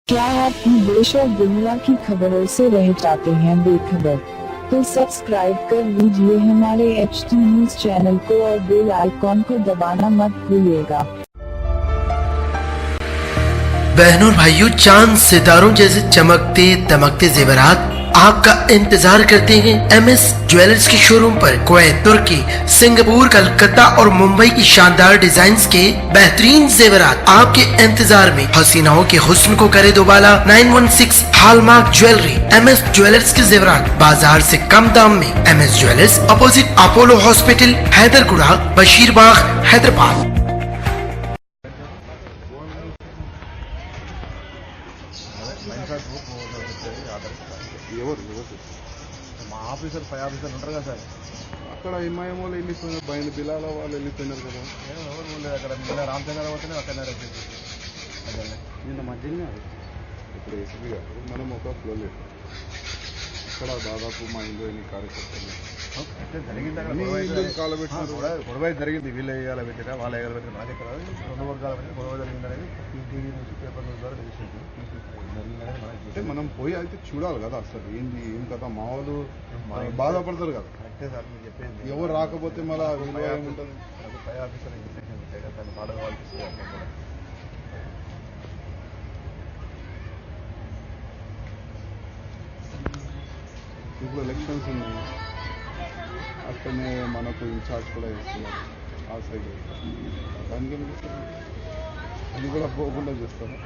क्या आप देश और दुनिया की खबरों से रह जाते हैं बेखबर? तो सब्सक्राइब कर लीजिए हमारे HT न्यूज चैनल को और बेल आइकॉन को दबाना मत भूलिएगा। बहनों और भाइयों, चांद सितारों जैसे चमकते दमकते जेवरात आपका इंतजार करते हैं MS ज्वेलर्स के शोरूम पर। कुवैत, तुर्की, सिंगापुर, कलकत्ता और मुंबई की शानदार डिजाइन्स के बेहतरीन जेवरात आपके इंतजार में। हसीनाओं के हुस्न को करे दोबाला। 916 हॉलमार्क ज्वेलरी। MS ज्वेलर्स के जेवरात बाजार से कम दाम में। MS jewellers, opposite Apollo hospital, Hyderguda, Basheerbagh, Hyderabad. ఎవరు మా ఆఫీసర్ పై ఆఫీసర్ ఉంటారు కదా సార్, అక్కడ ఎంఐఎం వాళ్ళు వెళ్ళిపోయినారు, బయట బిల్లాల వాళ్ళు వెళ్ళిపోయినారు కదా. ఎవరు ఉండలేదు అక్కడ. నిన్న రామచంద్ర పోతేనే అక్కడ నిన్న మధ్యలో ఇప్పుడు ఏసీబీ గారు మనం ఒక ఫ్లో లేదు అక్కడ దాదాపు మా ఇంట్లో ఎన్ని కార్యకర్తలు గొడవ జరిగింది. వీళ్ళు వేయాల పెట్టినా వాళ్ళ వేయాల పెట్టిన నాకు ఎక్కడ రెండు వర్గాల గొడవ జరిగిందనేది టీవీ నుంచి పేపర్ న్యూస్ ద్వారా తెలిసింది. అంటే మనం పోయి అయితే చూడాలి కదా అసలు ఏంది ఏం కదా. మా వాళ్ళు బాధపడతారు కదా. కరెక్టే సార్ మీరు చెప్పేది. ఎవరు రాకపోతే మళ్ళీ ఏముంటుంది. అది పై ఆఫీసర్ ఇన్స్ట్రక్షన్ ఉంటాయి కదా, దాన్ని ఫాలో అవ్వాలి. ఇప్పుడు ఎలక్షన్స్ ఉన్నాయి, అక్కడనే మనకు ఇన్ఛార్జ్ కూడా ఇస్తున్నారు ఆ సైడ్. దానికి అది కూడా పోకుండా చేస్తారు.